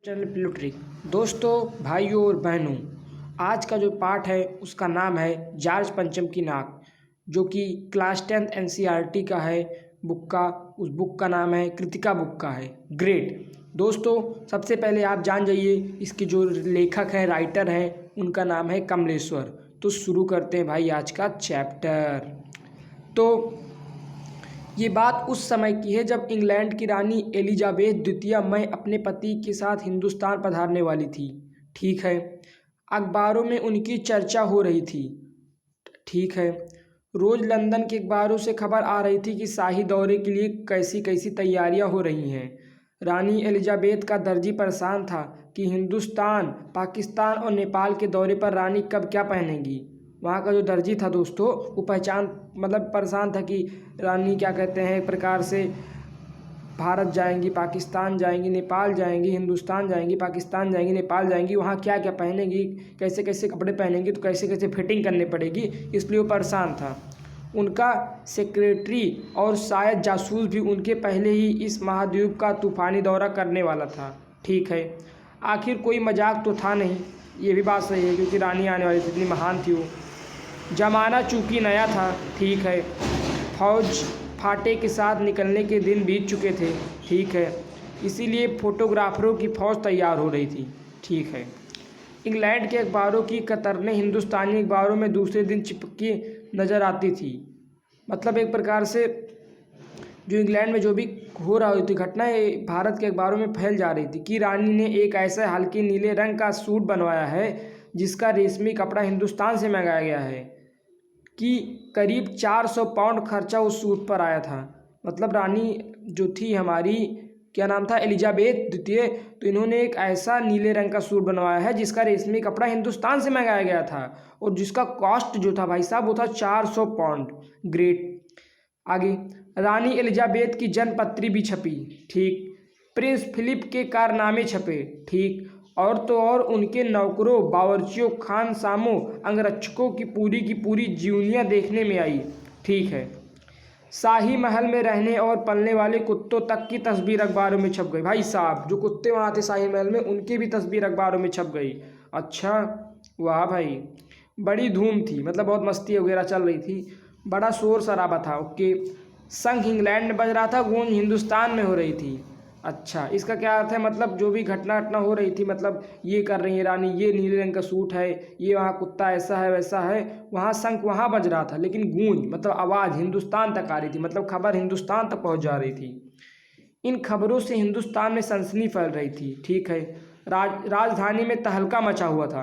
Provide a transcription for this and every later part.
Channel प्लूट्रिक। दोस्तों, भाइयों और बहनों, आज का जो पाठ है उसका नाम है जॉर्ज पंचम की नाक, जो कि क्लास 10th एनसीईआरटी का है। उस बुक का नाम है कृतिका बुक का है। ग्रेट दोस्तों, सबसे पहले आप जान जाइए इसके जो लेखक हैं, राइटर हैं, उनका नाम है कमलेश्वर। तो शुरू करते हैं भाई आज का चैप्टर। तो ये बात उस समय की है जब इंग्लैंड की रानी एलिजाबेथ द्वितीय मई अपने पति के साथ हिंदुस्तान पधारने वाली थी। ठीक है। अखबारों में उनकी चर्चा हो रही थी। ठीक है। रोज़ लंदन के अखबारों से खबर आ रही थी कि शाही दौरे के लिए कैसी कैसी तैयारियां हो रही हैं। रानी एलिजाबेथ का दर्जी परेशान था कि हिंदुस्तान, पाकिस्तान और नेपाल के दौरे पर रानी कब क्या पहनेंगी। वहाँ का जो दर्जी था दोस्तों, वो परेशान था कि रानी क्या कहते हैं, एक प्रकार से भारत जाएंगी, पाकिस्तान जाएंगी, नेपाल जाएंगी, हिंदुस्तान जाएंगी, पाकिस्तान जाएंगी, नेपाल जाएंगी, वहाँ क्या क्या पहनेंगी, कैसे कैसे कपड़े पहनेंगी, तो कैसे कैसे फिटिंग करनी पड़ेगी, इसलिए वो परेशान था। उनका सेक्रेटरी और शायद जासूस भी उनके पहले ही इस महाद्वीप का तूफानी दौरा करने वाला था। ठीक है। आखिर कोई मजाक तो था नहीं, ये भी बात सही है, क्योंकि रानी आने वाली थी, इतनी महान थी वो। जमाना चूँकि नया था। ठीक है। फौज फाटे के साथ निकलने के दिन बीत चुके थे। ठीक है। इसीलिए फोटोग्राफरों की फ़ौज तैयार हो रही थी। ठीक है। इंग्लैंड के अखबारों की कतरनें हिंदुस्तानी अखबारों में दूसरे दिन चिपकी नज़र आती थी। मतलब एक प्रकार से जो इंग्लैंड में जो भी हो रही थी घटनाएं, भारत के अखबारों में फैल जा रही थी कि रानी ने एक ऐसे हल्के नीले रंग का सूट बनवाया है जिसका रेशमी कपड़ा हिंदुस्तान से मंगाया गया है, कि करीब 400 पाउंड खर्चा उस सूट पर आया था। मतलब रानी जो थी हमारी, क्या नाम था, एलिजाबेथ द्वितीय, तो इन्होंने एक ऐसा नीले रंग का सूट बनवाया है जिसका रेशमी कपड़ा हिंदुस्तान से मंगाया गया था और जिसका कॉस्ट जो था भाई साहब वो था 400 पाउंड। ग्रेट। आगे, रानी एलिजाबेथ की जन्मपत्री भी छपी। ठीक। प्रिंस फिलिप के कारनामे छपे। ठीक। और तो और उनके नौकरों, बावर्चियों, खानसामों, अंगरक्षकों की पूरी जीवनियाँ देखने में आई। ठीक है। शाही महल में रहने और पलने वाले कुत्तों तक की तस्वीर अखबारों में छप गई। भाई साहब, जो कुत्ते वहाँ थे शाही महल में, उनकी भी तस्वीर अखबारों में छप गई। अच्छा, वाह भाई, बड़ी धूम थी, मतलब बहुत मस्ती वगैरह चल रही थी, बड़ा शोर शराबा था। ओके। शंख इंग्लैंड में बज रहा था, गूंज हिंदुस्तान में हो रही थी। अच्छा, इसका क्या अर्थ है? मतलब जो भी घटना हो रही थी, मतलब ये कर रही है रानी, ये नीले रंग का सूट है, ये वहाँ कुत्ता ऐसा है वैसा है, वहाँ शंख वहाँ बज रहा था, लेकिन गूंज मतलब आवाज़ हिंदुस्तान तक आ रही थी, मतलब खबर हिंदुस्तान तक पहुँच जा रही थी। इन खबरों से हिंदुस्तान में सनसनी फैल रही थी। ठीक है। राजधानी में तहलका मचा हुआ था।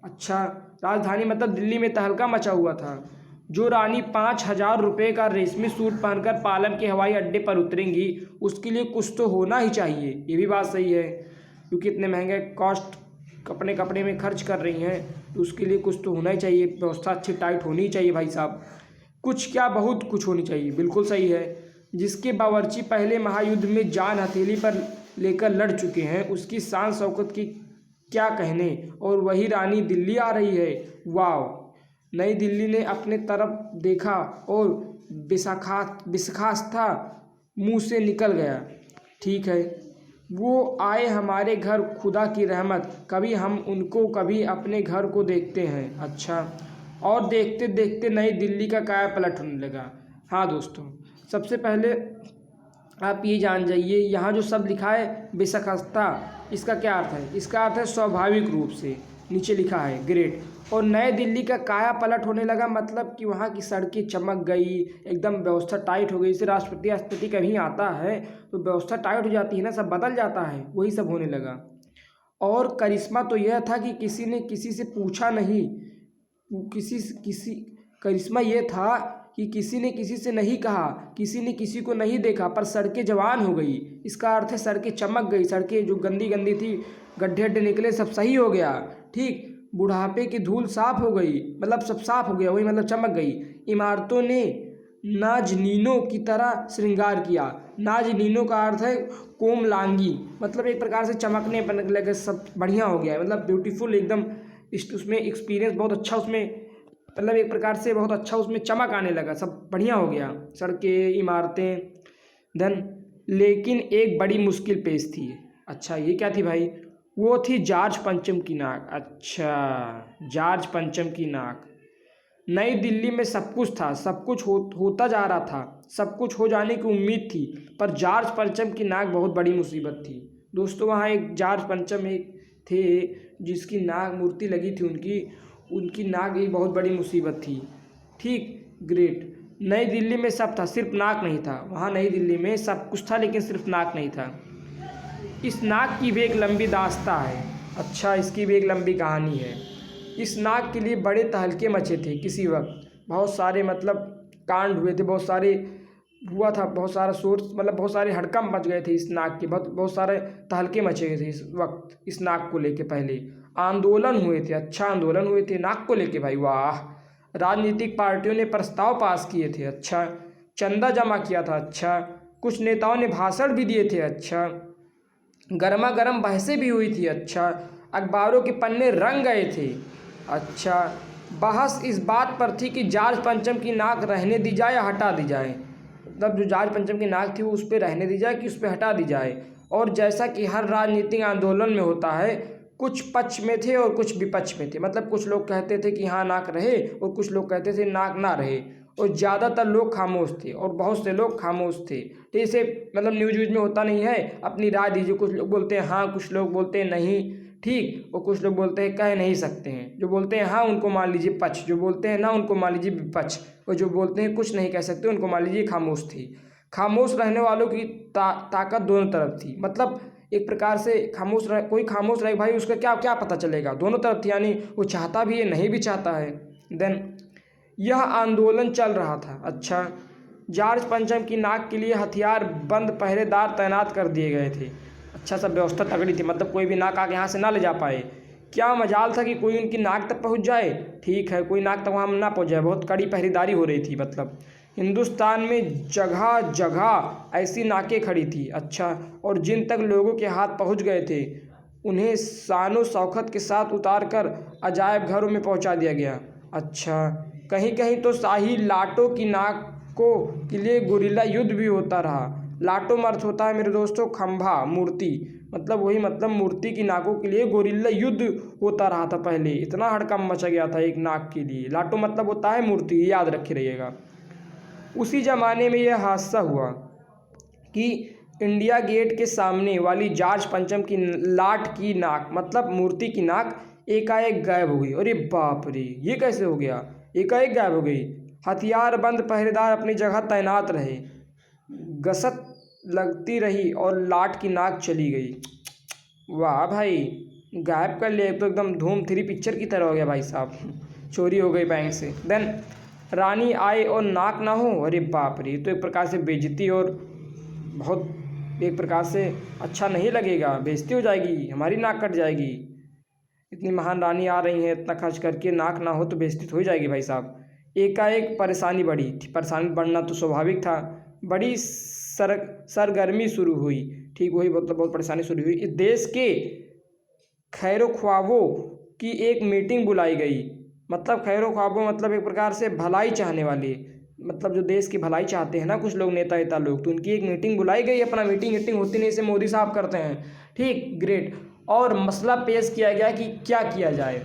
अच्छा, राजधानी मतलब दिल्ली में तहलका मचा हुआ था। जो रानी 5,000 रुपये का रेशमी सूट पहनकर पालम के हवाई अड्डे पर उतरेंगी, उसके लिए कुछ तो होना ही चाहिए। ये भी बात सही है, क्योंकि इतने महंगे कॉस्ट कपड़े कपड़े में खर्च कर रही हैं, तो उसके लिए कुछ तो होना ही चाहिए, व्यवस्था अच्छी टाइट होनी ही चाहिए भाई साहब। कुछ क्या, बहुत कुछ होनी चाहिए। बिल्कुल सही है। जिसके बावर्ची पहले महायुद्ध में जान हथेली पर लेकर लड़ चुके हैं, उसकी शान शौकत की क्या कहने, और वही रानी दिल्ली आ रही है। वाह। नई दिल्ली ने अपने तरफ देखा और बिसखास्ता मुंह से निकल गया। ठीक है। वो आए हमारे घर, खुदा की रहमत, कभी हम उनको कभी अपने घर को देखते हैं। अच्छा, और देखते देखते नई दिल्ली का काया पलट होने लगा। हाँ दोस्तों, सबसे पहले आप ये जान जाइए, यहाँ जो शब्द लिखा है बिसखास्ता, इसका क्या अर्थ है? इसका अर्थ है स्वाभाविक रूप से, नीचे लिखा है। ग्रेट। और नए दिल्ली का काया पलट होने लगा, मतलब कि वहाँ की सड़कें चमक गई, एकदम व्यवस्था टाइट हो गई। जैसे राष्ट्रपति कहीं आता है तो व्यवस्था टाइट हो जाती है ना, सब बदल जाता है, वही सब होने लगा। और करिश्मा तो यह था कि किसी ने किसी से पूछा नहीं, करिश्मा ये था कि किसी ने किसी से नहीं कहा, किसी ने किसी को नहीं देखा, पर सड़कें जवान हो गई। इसका अर्थ है सड़कें चमक गई, सड़कें जो गंदी गंदी थी, गड्ढे अड्ढे निकले, सब सही हो गया। ठीक। बुढ़ापे की धूल साफ हो गई, मतलब सब साफ हो गया, वही मतलब चमक गई। इमारतों ने नाजनीनों की तरह श्रृंगार किया। नाजनीनों का अर्थ है कोमलांगी, मतलब एक प्रकार से चमकने लगे, सब बढ़िया हो गया, मतलब ब्यूटीफुल एकदम। उसमें एक्सपीरियंस बहुत अच्छा, उसमें मतलब एक प्रकार से बहुत अच्छा उसमें चमक आने लगा, सब बढ़िया हो गया, सड़कें, इमारतें, धन। लेकिन एक बड़ी मुश्किल पेश थी। अच्छा, ये क्या थी भाई? वो थी जॉर्ज पंचम की नाक। अच्छा, जॉर्ज पंचम की नाक। नई दिल्ली में सब कुछ था, सब कुछ होता जा रहा था, सब कुछ हो जाने की उम्मीद थी, पर जॉर्ज पंचम की नाक बहुत बड़ी मुसीबत थी। दोस्तों, वहाँ एक जॉर्ज पंचम एक थे जिसकी नाक मूर्ति लगी थी उनकी, उनकी नाक एक बहुत बड़ी मुसीबत थी। ठीक, ग्रेट। नई दिल्ली में सब था, सिर्फ नाक नहीं था। वहाँ नई दिल्ली में सब कुछ था लेकिन सिर्फ नाक नहीं था। इस नाक की भी एक लंबी दास्तां है। अच्छा, इसकी भी एक लंबी कहानी है। इस नाक के लिए बड़े तहलके मचे थे किसी वक्त। बहुत सारे मतलब कांड हुए थे, बहुत सारे हुआ था, बहुत सारा शोर, मतलब बहुत सारे हड़कंप मच गए थे इस नाक के, बहुत बहुत सारे तहलके मचे गए थे इस वक्त इस नाक को लेके। पहले आंदोलन हुए थे। अच्छा, आंदोलन हुए थे नाक को लेके भाई, वाह। राजनीतिक पार्टियों ने प्रस्ताव पास किए थे। अच्छा, चंदा जमा किया था। अच्छा, कुछ नेताओं ने भाषण भी दिए थे। अच्छा, गर्मा गर्म बहसें भी हुई थी। अच्छा, अखबारों के पन्ने रंग गए थे। अच्छा, बहस इस बात पर थी कि जॉर्ज पंचम की नाक रहने दी जाए या हटा दी जाए। मतलब जो जॉर्ज पंचम की नाक थी वो उस पर रहने दी जाए कि उस पर हटा दी जाए। और जैसा कि हर राजनीतिक आंदोलन में होता है, कुछ पक्ष में थे और कुछ विपक्ष में थे। मतलब कुछ लोग कहते थे कि हाँ नाक रहे, और कुछ लोग कहते थे नाक ना रहे, और ज़्यादातर लोग खामोश थे और बहुत से लोग खामोश थे। तो इसे मतलब न्यूज व्यूज में होता नहीं है, अपनी राय दीजिए। कुछ लोग बोलते हैं हाँ, कुछ लोग बोलते हैं नहीं, ठीक, और कुछ लोग बोलते हैं कह नहीं सकते हैं। जो बोलते हैं हाँ उनको मान लीजिए पक्ष, जो बोलते हैं ना उनको मान लीजिए विपक्ष, और जो बोलते हैं कुछ नहीं कह सकते उनको मान लीजिए खामोश थी। खामोश रहने वालों की ताकत दोनों तरफ थी। मतलब एक प्रकार से कोई खामोश रहे भाई, उसका क्या क्या पता चलेगा, दोनों तरफ थी। यानी वो चाहता भी है, नहीं भी चाहता है। देन यह आंदोलन चल रहा था। अच्छा, जॉर्ज पंचम की नाक के लिए हथियार बंद पहरेदार तैनात कर दिए गए थे। अच्छा, सब व्यवस्था तगड़ी थी, मतलब कोई भी नाक आके यहाँ से ना ले जा पाए। क्या मजाल था कि कोई उनकी नाक तक पहुँच जाए। ठीक है, कोई नाक तक वहाँ ना पहुँच जाए, बहुत कड़ी पहरेदारी हो रही थी। मतलब हिंदुस्तान में जगह जगह ऐसी नाकें खड़ी थी। अच्छा, और जिन तक लोगों के हाथ पहुँच गए थे उन्हें शानो शौकत के साथ उतार कर अजायब घरों में पहुँचा दिया गया। अच्छा, कहीं कहीं तो शाही लाटों की नाकों के लिए गुरिल्ला युद्ध भी होता रहा। लाटो में अर्थ होता है मेरे दोस्तों खंभा, मूर्ति, मतलब वही, मतलब मूर्ति की नाकों के लिए गुरिल्ला युद्ध होता रहा था पहले। इतना हड़कंप मचा गया था एक नाक के लिए। लाटो मतलब होता है मूर्ति, याद रखे रहिएगा। उसी जमाने में यह हादसा हुआ कि इंडिया गेट के सामने वाली जॉर्ज पंचम की लाट की नाक, मतलब मूर्ति की नाक, एकाएक गायब हो गई। अरे बाप रे, ये कैसे हो गया, एकाएक गायब हो गई। हथियार बंद पहरेदार अपनी जगह तैनात रहे, गश्त लगती रही और लाट की नाक चली गई। वाह भाई, गायब कर लिया तो एकदम धूम 3 पिक्चर की तरह हो गया भाई साहब। चोरी हो गई बैंक से। देन रानी आए और नाक ना हो, अरे बाप रे, तो एक प्रकार से बेइज्जती और बहुत एक प्रकार से अच्छा नहीं लगेगा, बेइज्जती हो जाएगी, हमारी नाक कट जाएगी। इतनी महान रानी आ रही हैं, इतना खर्च करके नाक ना हो तो बेइज्जती तो हो जाएगी भाई साहब। एकाएक परेशानी बढ़ी, परेशानी बढ़ना तो स्वाभाविक था। बड़ी सरगर्मी शुरू हुई। ठीक, वही मतलब बहुत परेशानी शुरू हुई। इस देश के खैरो ख्वाबों की एक मीटिंग बुलाई गई। मतलब खैरो ख्वाबों मतलब एक प्रकार से भलाई चाहने वाले, मतलब जो देश की भलाई चाहते हैं ना कुछ लोग, नेता नेता लोग, तो उनकी एक मीटिंग बुलाई गई। अपना मीटिंग होती नहीं, इसे मोदी साहब करते हैं। ठीक, ग्रेट। और मसला पेश किया गया कि क्या किया जाए।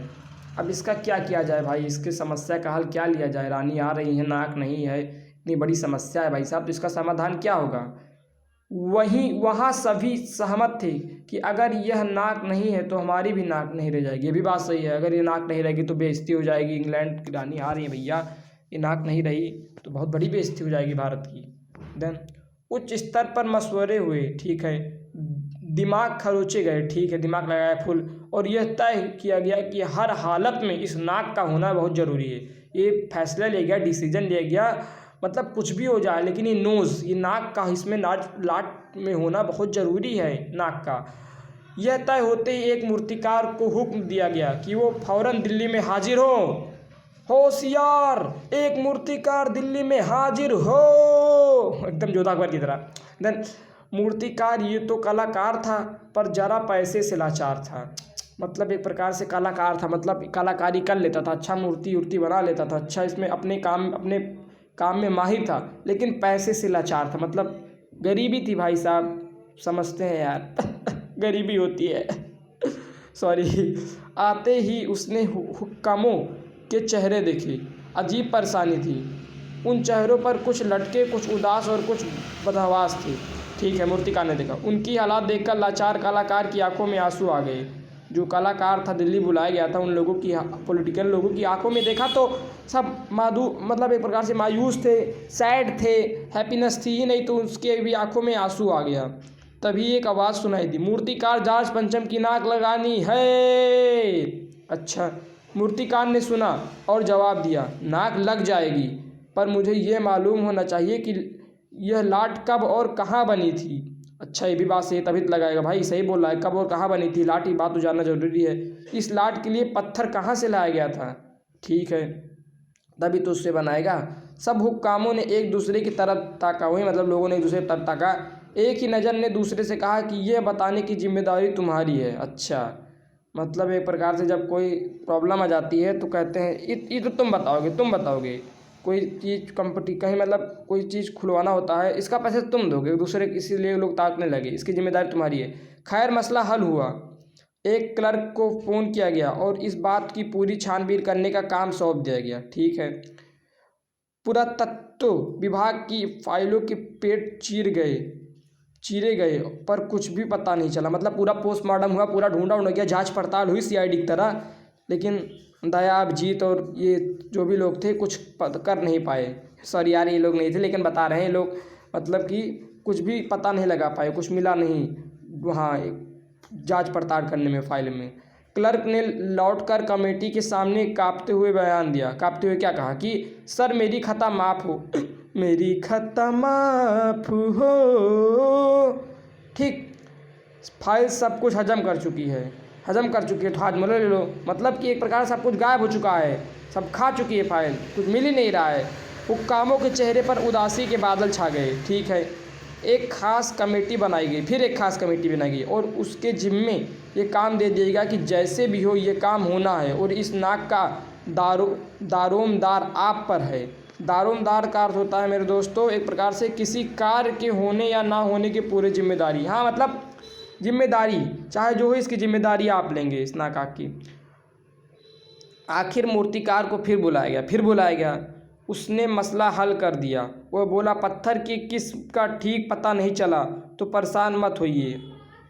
अब इसका क्या किया जाए भाई, इसकी समस्या का हल क्या लिया जाए। रानी आ रही है, नाक नहीं है, इतनी बड़ी समस्या है भाई साहब, तो इसका समाधान क्या होगा। वहाँ सभी सहमत थे कि अगर यह नाक नहीं है तो हमारी भी नाक नहीं रह जाएगी। ये भी बात सही है, अगर ये नाक नहीं रहेगी तो बेइज्जती हो जाएगी। इंग्लैंड की रानी आ रही है भैया, ये नाक नहीं रही तो बहुत बड़ी बेइज्जती हो जाएगी भारत की। देन उच्च स्तर पर मशवरे हुए। ठीक है, दिमाग खरोचे गए। ठीक है, दिमाग लगाया फुल, और यह तय किया गया कि हर हालत में इस नाक का होना बहुत ज़रूरी है। ये फैसला लिया गया, डिसीजन लिया गया, मतलब कुछ भी हो जाए लेकिन ये नोज़, ये नाक का इसमें लाट में होना बहुत ज़रूरी है नाक का। यह तय होते ही एक मूर्तिकार को हुक्म दिया गया कि वो फौरन दिल्ली में हाजिर हो। होशियार, एक मूर्तिकार दिल्ली में हाजिर हो, एकदम जोधा अकबर की तरह। देन मूर्तिकार ये तो कलाकार था पर जरा पैसे से लाचार था। मतलब एक प्रकार से कलाकार था, मतलब कलाकारी कर लेता था, अच्छा मूर्ति उर्ति बना लेता था, अच्छा इसमें अपने काम में माहिर था, लेकिन पैसे से लाचार था। मतलब गरीबी थी भाई साहब, समझते हैं यार गरीबी होती है। सॉरी, आते ही उसने हुक्कामों के चेहरे देखे। अजीब परेशानी थी उन चेहरों पर, कुछ लटके, कुछ उदास और कुछ बदहवास थे। ठीक है, मूर्तिकार ने देखा। उनकी हालात देखकर लाचार कलाकार की आंखों में आंसू आ गए। जो कलाकार था, दिल्ली बुलाया गया था, उन लोगों की, पॉलिटिकल लोगों की आंखों में देखा तो सब मतलब एक प्रकार से मायूस थे, सैड थे, हैप्पीनेस थी ही नहीं, तो उसके भी आंखों में आंसू आ गया। तभी एक आवाज़ सुनाई दी, मूर्तिकार जॉर्ज पंचम की नाक लगानी है। अच्छा, मूर्तिकार ने सुना और जवाब दिया, नाक लग जाएगी, पर मुझे ये मालूम होना चाहिए कि यह लाट कब और कहाँ बनी थी। अच्छा, ये भी बात सही है, तभी तो लगाएगा भाई, सही बोल रहा है, कब और कहाँ बनी थी लाट, की बात तो जानना जरूरी है। इस लाट के लिए पत्थर कहाँ से लाया गया था। ठीक है, तभी तो उससे बनाएगा। सब हुक्कामों ने एक दूसरे की तरफ ताका, वही मतलब लोगों ने एक दूसरे की तरफ ताका। एक ही नज़र ने दूसरे से कहा कि यह बताने की जिम्मेदारी तुम्हारी है। अच्छा, मतलब एक प्रकार से जब कोई प्रॉब्लम आ जाती है तो कहते हैं ये तो तुम बताओगे। कोई चीज़ कंपटी कहीं मतलब कोई चीज़ खुलवाना होता है, इसका पैसे तुम दोगे, दूसरे इसीलिए लोग ताकने लगे, इसकी जिम्मेदारी तुम्हारी है। खैर, मसला हल हुआ। एक क्लर्क को फ़ोन किया गया और इस बात की पूरी छानबीन करने का काम सौंप दिया गया। ठीक है, पुरातत्व विभाग की फाइलों के पेट चीरे गए, पर कुछ भी पता नहीं चला। मतलब पूरा पोस्टमार्टम हुआ, पूरा ढूंढा गया, जांच पड़ताल हुई सीआईडी की तरह, लेकिन दया, अभिजीत और ये जो भी लोग थे कुछ कर नहीं पाए। सॉरी यार, ये लोग नहीं थे, लेकिन बता रहे हैं लोग, मतलब कि कुछ भी पता नहीं लगा पाए, कुछ मिला नहीं वहाँ जांच पड़ताल करने में, फाइल में। क्लर्क ने लौटकर कमेटी के सामने कांपते हुए बयान दिया। कांपते हुए क्या कहा कि सर, मेरी खता माफ़ हो, मेरी खता माफ़ हो। ठीक, फाइल सब कुछ हजम कर चुकी है तो हाजमला ले लो। मतलब कि एक प्रकार से सब कुछ गायब हो चुका है, सब खा चुकी है फाइल, कुछ मिल ही नहीं रहा है। हुक्कामों के चेहरे पर उदासी के बादल छा गए। ठीक है, एक खास कमेटी बनाई गई, फिर एक खास कमेटी बनाई गई और उसके जिम्मे ये काम दे दिएगा कि जैसे भी हो ये काम होना है, और इस नाक का दारोमदार आप पर है। दारोमदार का अर्थ होता है मेरे दोस्तों एक प्रकार से किसी कार्य के होने या ना होने की पूरी जिम्मेदारी। हाँ, मतलब जिम्मेदारी चाहे जो हो, इसकी जिम्मेदारी आप लेंगे इस नाकाक की। आखिर मूर्तिकार को फिर बुलाया गया। उसने मसला हल कर दिया। वह बोला, पत्थर की किस का ठीक पता नहीं चला तो परेशान मत होइए,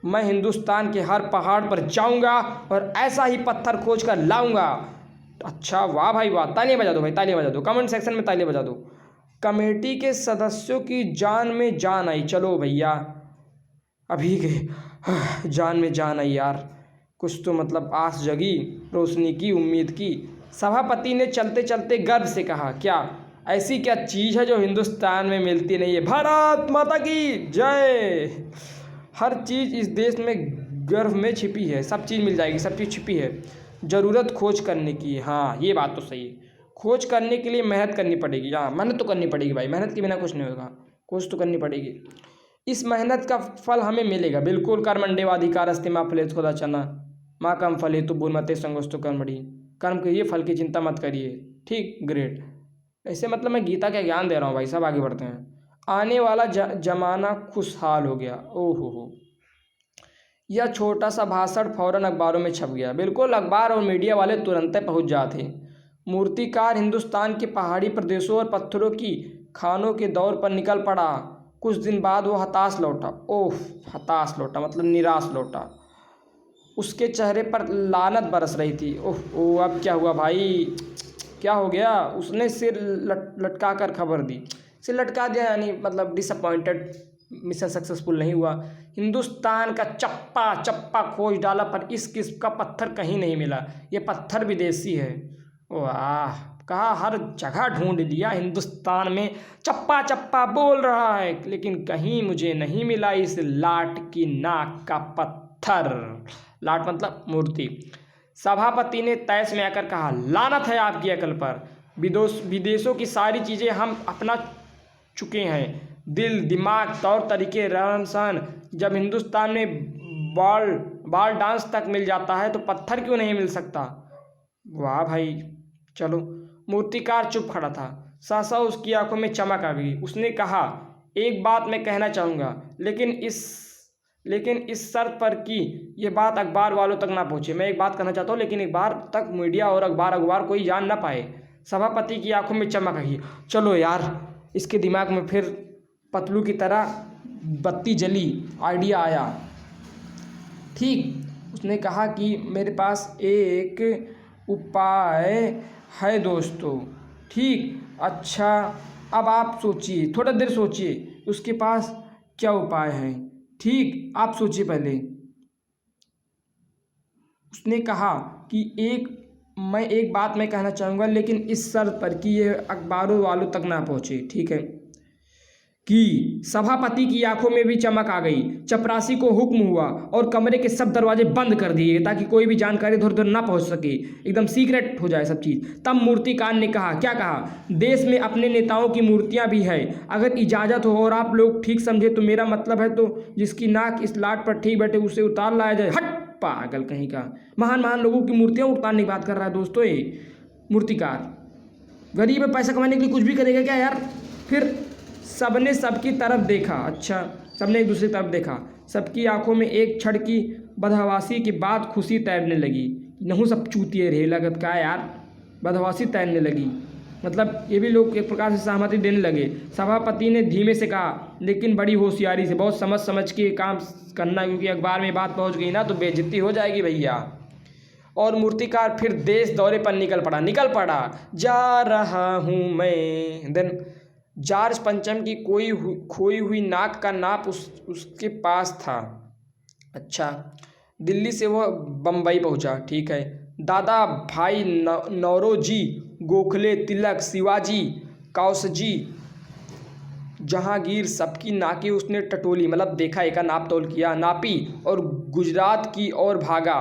मैं हिंदुस्तान के हर पहाड़ पर जाऊंगा और ऐसा ही पत्थर खोज कर लाऊंगा। अच्छा, वाह भाई वाह, तालियां बजा दो भाई, तालियां बजा दो, कमेंट सेक्शन में तालियां बजा दो। कमेटी के सदस्यों की जान में जान आई। चलो भैया, अभी के जान में जान आई यार, कुछ तो मतलब आस जगी, रोशनी की, उम्मीद की। सभापति ने चलते चलते गर्व से कहा, क्या ऐसी क्या चीज़ है जो हिंदुस्तान में मिलती नहीं है? भारत माता की जय। हर चीज़ इस देश में गर्भ में छिपी है, सब चीज़ मिल जाएगी, सब चीज़ छिपी है, ज़रूरत खोज करने की। हाँ, ये बात तो सही है, खोज करने के लिए मेहनत करनी पड़ेगी। हाँ, मेहनत तो करनी पड़ेगी भाई, मेहनत के बिना कुछ नहीं होगा, खोज तो करनी पड़ेगी। इस मेहनत का फल हमें मिलेगा बिल्कुल। कर्मण्येवाधिकारस्ते मा फलेषु कदाचन मा कर्म फलेतु भूर्मते संगोष्ठो कर्मणि। कर्म करिए, फल की चिंता मत करिए। ठीक, ग्रेट। ऐसे मतलब मैं गीता का ज्ञान दे रहा हूँ भाई, सब आगे बढ़ते हैं। आने वाला जमाना खुशहाल हो गया। ओहो हो, यह छोटा सा भाषण फौरन अखबारों में छप गया। बिल्कुल, अखबार और मीडिया वाले तुरंत पहुंच जाते। मूर्तिकार हिंदुस्तान के पहाड़ी प्रदेशों और पत्थरों की खानों के दौर पर निकल पड़ा। कुछ दिन बाद वो हताश लौटा। ओह, हताश लौटा मतलब निराश लौटा। उसके चेहरे पर लानत बरस रही थी। ओह ओह, अब क्या हुआ भाई, क्या हो गया? उसने सिर लटका कर खबर दी। सिर लटका दिया यानी मतलब डिसअपॉइंटेड, मिशन सक्सेसफुल नहीं हुआ। हिंदुस्तान का चप्पा चप्पा खोज डाला, पर इस किस्म का पत्थर कहीं नहीं मिला। ये पत्थर विदेशी है। वाह, कहा हर जगह ढूंढ लिया, हिंदुस्तान में चप्पा चप्पा बोल रहा है, लेकिन कहीं मुझे नहीं मिला इस लाट की नाक का पत्थर। लाट मतलब मूर्ति। सभापति ने तैश में आकर कहा, लानत है आपकी अकल पर। विदेशों की सारी चीज़ें हम अपना चुके हैं, दिल, दिमाग, तौर तरीके, रहन सहन। जब हिंदुस्तान में बाल डांस तक मिल जाता है तो पत्थर क्यों नहीं मिल सकता? वाह भाई, चलो। मूर्तिकार चुप खड़ा था। सहसा उसकी आंखों में चमक आ गई। उसने कहा, एक बात मैं कहना चाहूँगा, लेकिन इस शर्त पर कि ये बात अखबार वालों तक ना पहुँचे। मैं एक बात कहना चाहता हूँ, लेकिन एक बार तक मीडिया और अखबार कोई जान ना पाए। सभापति की आंखों में चमक आई। चलो यार, इसके दिमाग में फिर पतलू की तरह बत्ती जली, आइडिया आया। ठीक, उसने कहा कि मेरे पास एक उपाय है दोस्तों। ठीक, अच्छा, अब आप सोचिए, थोड़ा देर सोचिए उसके पास क्या उपाय है। ठीक, आप सोचिए पहले। उसने कहा कि मैं एक बात मैं कहना चाहूँगा, लेकिन इस शर्त पर कि ये अखबारों वालों तक ना पहुँचे। ठीक है। कि सभापति की आंखों में भी चमक आ गई। चपरासी को हुक्म हुआ और कमरे के सब दरवाजे बंद कर दिए ताकि कोई भी जानकारी इधर उधर ना पहुंच सके, एकदम सीक्रेट हो जाए सब चीज़। तब मूर्तिकार ने कहा, क्या कहा, देश में अपने नेताओं की मूर्तियां भी है, अगर इजाज़त हो और आप लोग ठीक समझे तो मेरा मतलब है तो जिसकी नाक इस लाट पर ठीक बैठे उसे उतार लाया जाए। हट पागल कहीं का, महान महान लोगों की मूर्तियाँ उतारने की बात कर रहा है दोस्तों ये मूर्तिकार। गरीब है, पैसा कमाने के लिए कुछ भी करेगा क्या यार। फिर सबने सबकी तरफ देखा। अच्छा, सबने एक दूसरी तरफ देखा। सबकी आंखों में एक क्षण की बदहवासी के बाद खुशी तैरने लगी। नहु सब चूतिए रहे लगत का यार, बदहवासी तैरने लगी। मतलब ये भी लोग एक प्रकार से सहमति देने लगे। सभापति ने धीमे से कहा, लेकिन बड़ी होशियारी से, बहुत समझ समझ के काम करना, क्योंकि अखबार में बात पहुंच गई ना तो बेइज्जती हो जाएगी भैया। और मूर्तिकार फिर देश दौरे पर निकल पड़ा। जा रहा हूँ मैं। देन जॉर्ज पंचम की खोई हुई नाक का नाप उसके पास था। अच्छा, दिल्ली से वह बम्बई पहुंचा। ठीक है। दादा भाई नौरोजी, गोखले, तिलक, शिवाजी, कौशजी, जहांगीर, सबकी नाकें उसने टटोली, मतलब देखा, एक नाप तोल किया, नापी और गुजरात की ओर भागा।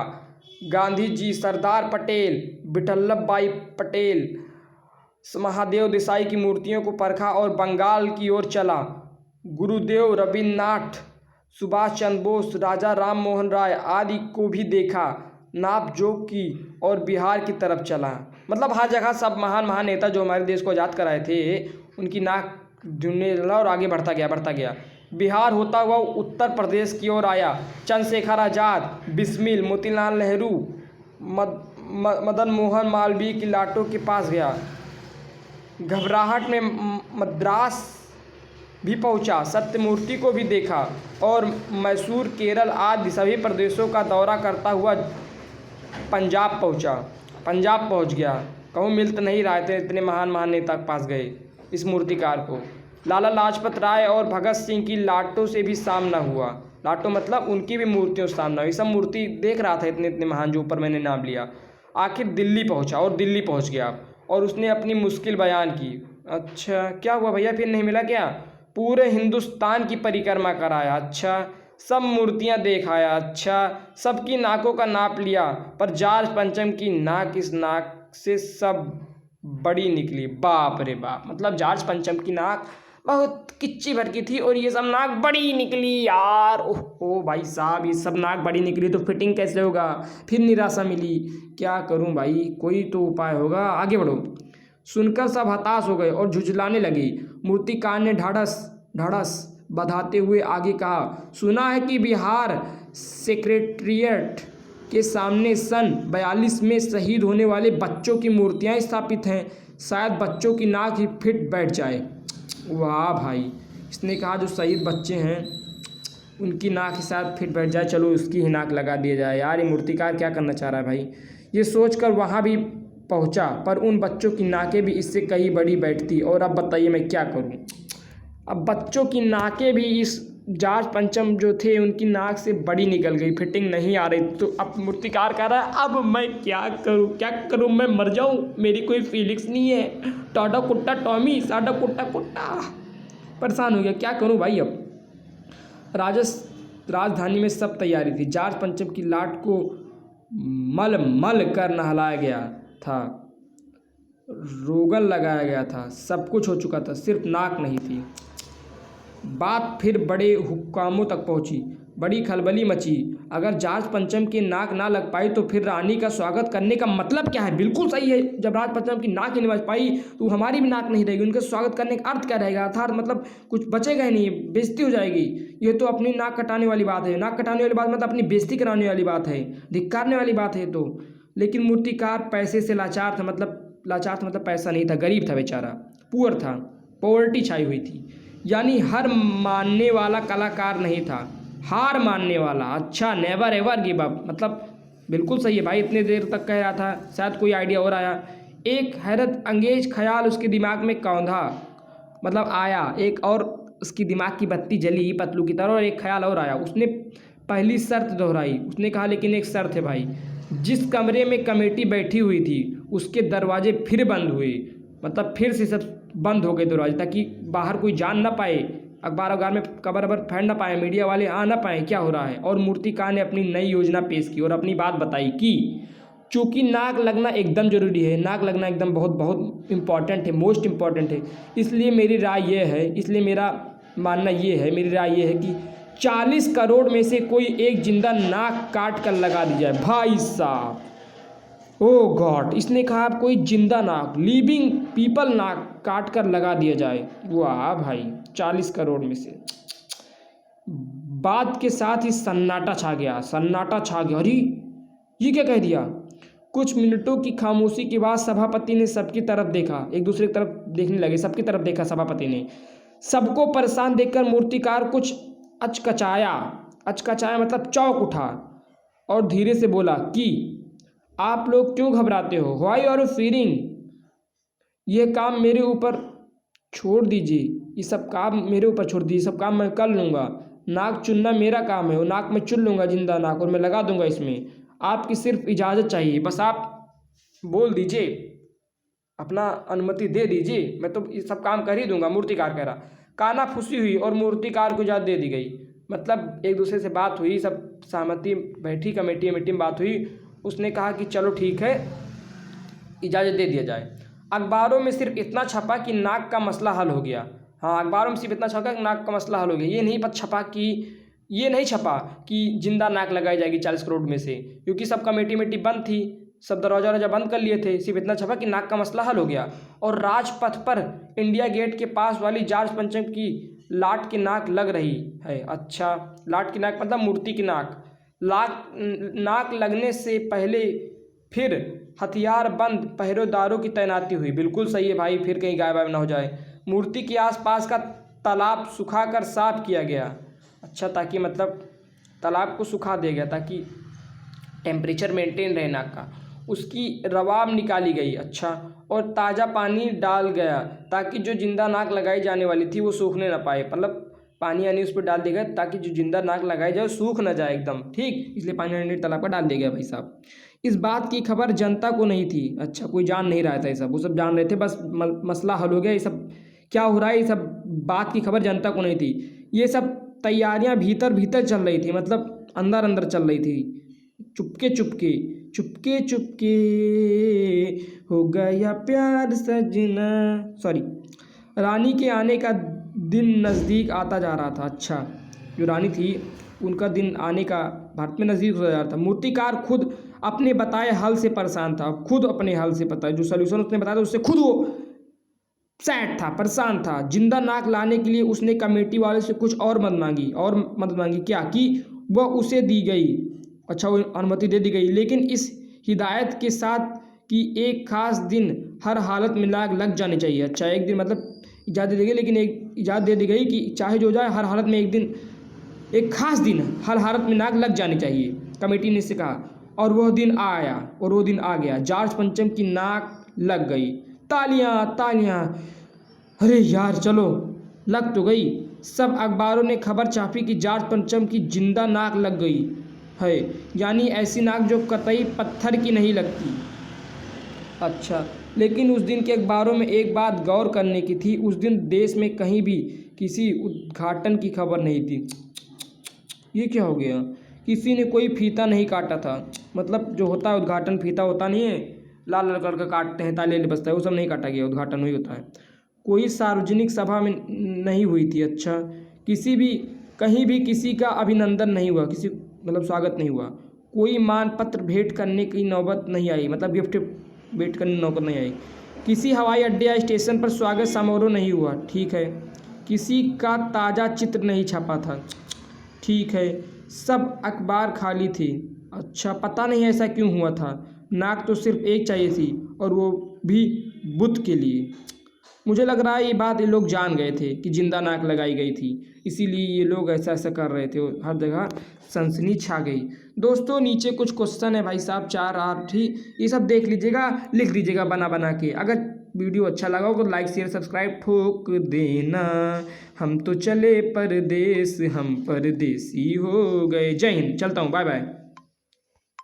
गांधी जी, सरदार पटेल, विठल्लभ भाई पटेल, महादेव देसाई की मूर्तियों को परखा और बंगाल की ओर चला। गुरुदेव रविन्द्रनाथ, सुभाष चंद्र बोस, राजा राम मोहन राय आदि को भी देखा। नाप जोक की और बिहार की तरफ चला। मतलब हर जगह सब महान महान नेता जो हमारे देश को आज़ाद कराए थे उनकी नाक ढूंढने लगा और आगे बढ़ता गया। बिहार होता हुआ उत्तर प्रदेश की ओर आया। चंद्रशेखर आज़ाद, बिस्मिल, मोतीलाल नेहरू, मदन मोहन मालवीय की लाटों के पास गया। घबराहट में मद्रास भी पहुंचा, सत्यमूर्ति को भी देखा और मैसूर, केरल आदि सभी प्रदेशों का दौरा करता हुआ पंजाब पहुंच गया। कहूँ मिल तो नहीं रहे थे, इतने महान महान नेता के पास गए इस मूर्तिकार को। लाला लाजपत राय और भगत सिंह की लाटों से भी सामना हुआ। लाटों मतलब उनकी भी मूर्तियों से सामना हुई। सब मूर्ति देख रहा था, इतने इतने महान जो ऊपर मैंने नाम लिया। आखिर दिल्ली पहुंचा और दिल्ली पहुंच गया और उसने अपनी मुश्किल बयान की। अच्छा, क्या हुआ भैया, फिर नहीं मिला क्या? पूरे हिंदुस्तान की परिक्रमा कराया। अच्छा, सब मूर्तियां देखाया। अच्छा, सबकी नाकों का नाप लिया, पर जॉर्ज पंचम की नाक इस नाक से सब बड़ी निकली। बाप रे बाप, मतलब जॉर्ज पंचम की नाक बहुत किच्ची भर की थी और ये सब नाक बड़ी निकली यार। ओह भाई साहब, ये सब नाक बड़ी निकली तो फिटिंग कैसे होगा? फिर निराशा मिली। क्या करूं भाई, कोई तो उपाय होगा, आगे बढ़ो। सुनकर सब हताश हो गए और झुझलाने लगे। मूर्तिकार ने ढाढ़स बंधाते हुए आगे कहा, सुना है कि बिहार सेक्रेटेरिएट के सामने सन 42 में शहीद होने वाले बच्चों की मूर्तियां स्थापित हैं। शायद बच्चों की नाक ही फिट बैठ जाए। वाह भाई, इसने कहा जो शहीद बच्चे हैं उनकी नाक ही शायद फिट बैठ जाए, चलो उसकी ही नाक लगा दिया जाए। यार ये मूर्तिकार क्या करना चाह रहा है भाई। ये सोचकर वहाँ भी पहुँचा, पर उन बच्चों की नाकें भी इससे कहीं बड़ी बैठती। और अब बताइए मैं क्या करूँ। अब बच्चों की नाकें भी इस जॉर्ज पंचम जो थे उनकी नाक से बड़ी निकल गई, फिटिंग नहीं आ रही। तो अब मूर्तिकार कह रहा है, अब मैं क्या करूँ, मैं मर जाऊँ, मेरी कोई फीलिंग्स नहीं है। टाटा कुट्टा टॉमी, साडा कुट्टा कुट्टा। परेशान हो गया, क्या करूँ भाई। अब राजधानी में सब तैयारी थी। जॉर्ज पंचम की लाट को मल कर नहलाया गया था, रोगन लगाया गया था, सब कुछ हो चुका था, सिर्फ नाक नहीं थी। बात फिर बड़े हुक्कामों तक पहुंची। बड़ी खलबली मची। अगर जॉर्ज पंचम की नाक ना लग पाई तो फिर रानी का स्वागत करने का मतलब क्या है? बिल्कुल सही है, जब जॉर्ज पंचम की नाक ही नहीं बच पाई तो हमारी भी नाक नहीं रहेगी, उनके स्वागत करने का अर्थ क्या रहेगा? अर्थात मतलब कुछ बचेगा ही नहीं, बेइज्जती हो जाएगी। ये तो अपनी नाक कटाने वाली बात है, नाक कटाने वाली बात मतलब अपनी बेइज्जती कराने वाली बात है, धिक्कारने वाली बात है। तो लेकिन मूर्तिकार पैसे से लाचार था, मतलब पैसा नहीं था, गरीब था बेचारा, पुअर था, पॉवर्टी छाई हुई थी। यानी हर मानने वाला कलाकार नहीं था, हार मानने वाला। अच्छा, नेवर एवर गिव अप, मतलब बिल्कुल सही है भाई, इतने देर तक कह रहा था, शायद कोई आइडिया और आया। एक हैरत अंगेज ख्याल उसके दिमाग में कौंधा, मतलब आया एक, और उसकी दिमाग की बत्ती जली पतलू की तरह, और एक ख्याल और आया। उसने पहली शर्त दोहराई, उसने कहा लेकिन एक शर्त है भाई। जिस कमरे में कमेटी बैठी हुई थी उसके दरवाजे फिर बंद हुए, मतलब फिर से सब बंद हो गए दरवाजे, ताकि बाहर कोई जान ना पाए, अखबार में खबर फैल ना पाए, मीडिया वाले आ ना पाए क्या हो रहा है। और मूर्तिकार ने अपनी नई योजना पेश की और अपनी बात बताई कि चूँकि नाक लगना एकदम ज़रूरी है, नाक लगना एकदम बहुत बहुत इम्पॉर्टेंट है, मोस्ट इम्पॉर्टेंट है, इसलिए मेरी राय ये है, इसलिए मेरा मानना ये है, मेरी राय ये है कि 40 करोड़ में से कोई एक जिंदा नाक काट कर लगा दी जाए। भाई साहब, ओ गॉड, इसने कहा आप कोई जिंदा नाक, लिविंग पीपल नाक काट कर लगा दिया जाए। वाह भाई, 40 करोड़ में से। बात के साथ ही सन्नाटा छा गया, सन्नाटा छा गया। अरे ये क्या कह दिया? कुछ मिनटों की खामोशी के बाद सभापति ने सबकी तरफ देखा, एक दूसरे की तरफ देखने लगे, सबकी तरफ देखा सभापति ने। सबको परेशान देखकर मूर्तिकार कुछ अचकचाया, अचकचाया मतलब चौंक उठा, और धीरे से बोला कि आप लोग क्यों घबराते हो? Why are you feeling? यह काम मेरे ऊपर छोड़ दीजिए, ये सब काम मेरे ऊपर छोड़ दीजिए, सब काम मैं कर लूँगा। नाक चुनना मेरा काम है, वो नाक मैं चुन लूँगा जिंदा नाक, और मैं लगा दूंगा इसमें। आपकी सिर्फ इजाज़त चाहिए, बस आप बोल दीजिए, अपना अनुमति दे दीजिए, मैं तो ये सब काम कर ही दूंगा। मूर्तिकार कह रहा। काना फूसी हुई और मूर्तिकार को इजाज़त दे दी गई। मतलब एक दूसरे से बात हुई, सब सहमति बैठी, कमेटी में बात हुई, उसने कहा कि चलो ठीक है, इजाज़त दे दिया जाए। अखबारों में सिर्फ इतना छपा कि नाक का मसला हल हो गया। हाँ, अखबारों में सिर्फ इतना छपा कि नाक का मसला हल हो गया, ये नहीं छपा कि जिंदा नाक लगाई जाएगी 40 करोड़ में से, क्योंकि सब कमेटी बंद थी, सब दरवाजा बंद कर लिए थे। सिर्फ इतना छपा कि नाक का मसला हल हो गया। और राजपथ पर इंडिया गेट के पास वाली जॉर्ज पंचम की लाट की नाक लग रही है। अच्छा, लाट की नाक मतलब मूर्ति की नाक। नाक लगने से पहले फिर हथियार बंद पहरेदारों की तैनाती हुई। बिल्कुल सही है भाई, फिर कहीं गायब ना हो जाए। मूर्ति के आसपास का तालाब सुखाकर साफ किया गया। अच्छा, ताकि मतलब तालाब को सुखा दिया गया ताकि टेम्परेचर मेंटेन रहे नाक का। उसकी रवाब निकाली गई। अच्छा, और ताज़ा पानी डाल गया ताकि जो जिंदा नाक लगाई जाने वाली थी वो सूखने ना पाए, मतलब पानी यानी उस पर डाल दिया गया ताकि जो जिंदा नाक लगाई जाए सूख ना जाए एकदम, ठीक, इसलिए पानी यानी तालाब का डाल दिया गया भाई साहब। इस बात की खबर जनता को नहीं थी। अच्छा, कोई जान नहीं रहा था ये सब, वो सब जान रहे थे, बस मसला हल हो गया, ये सब क्या हो रहा है, ये सब बात की खबर जनता को नहीं थी। ये सब तैयारियां भीतर भीतर चल रही थी, मतलब अंदर अंदर चल रही थी, चुपके चुपके चुपके चुपके हो गया प्यार सजना। सॉरी, रानी के आने का दिन नज़दीक आता जा रहा था। अच्छा, जो रानी थी उनका दिन आने का भारत में नज़दीक होता जा रहा था। मूर्तिकार खुद अपने बताए हल से परेशान था, खुद अपने हल से पता जो सोल्यूशन उसने बताया था उससे खुद वो सैड था, परेशान था। जिंदा नाक लाने के लिए उसने कमेटी वाले से कुछ और मदद मांगी क्या, कि वह उसे दी गई। अच्छा, वो अनुमति दे दी गई, लेकिन इस हिदायत के साथ कि एक खास दिन हर हालत में नाक लग जानी चाहिए। अच्छा, एक दिन मतलब इजाज़त दे दी गई, लेकिन एक इजाज़त दे दी गई कि चाहे जो जाए हर हालत में एक खास दिन हर हालत में नाक लग जानी चाहिए, कमेटी ने इससे कहा। और वह दिन आया और वो दिन आ गया, जॉर्ज पंचम की नाक लग गई। तालियां तालियां, अरे यार चलो, लग तो गई। सब अखबारों ने खबर छापी कि जॉर्ज पंचम की जिंदा नाक लग गई है, यानी ऐसी नाक जो कतई पत्थर की नहीं लगती। अच्छा, लेकिन उस दिन के अखबारों में एक बात गौर करने की थी, उस दिन देश में कहीं भी किसी उद्घाटन की खबर नहीं थी। ये क्या हो गया? किसी ने कोई फीता नहीं काटा था, मतलब जो होता है उद्घाटन, फीता होता नहीं है, लाल लाल कलर का काटते हैं, ताले बजता है, वो सब नहीं काटा गया, उद्घाटन वही होता है। कोई सार्वजनिक सभा में नहीं हुई थी। अच्छा, किसी भी कहीं भी किसी का अभिनंदन नहीं हुआ, किसी मतलब स्वागत नहीं हुआ। कोई मान पत्र भेंट करने की नौबत नहीं आई, मतलब गिफ्ट भेंट करने की नौबत नहीं आई। किसी हवाई अड्डे या स्टेशन पर स्वागत समारोह नहीं हुआ, ठीक है। किसी का ताज़ा चित्र नहीं छपा था, ठीक है। सब अखबार खाली थी, अच्छा पता नहीं ऐसा क्यों हुआ था। नाक तो सिर्फ एक चाहिए थी और वो भी बुध के लिए। मुझे लग रहा है ये बात ये लोग जान गए थे कि जिंदा नाक लगाई गई थी, इसीलिए ये लोग ऐसा ऐसा कर रहे थे। हर जगह सनसनी छा गई। दोस्तों नीचे कुछ क्वेश्चन है भाई साहब, 4 8 ही, ये सब देख लीजिएगा, लिख दीजिएगा बना बना के। अगर वीडियो अच्छा लगा हो तो लाइक शेयर सब्सक्राइब ठोक देना। हम तो चले परदेस, हम परदेसी हो गए। जय हिंद, चलता हूँ, बाय बाय।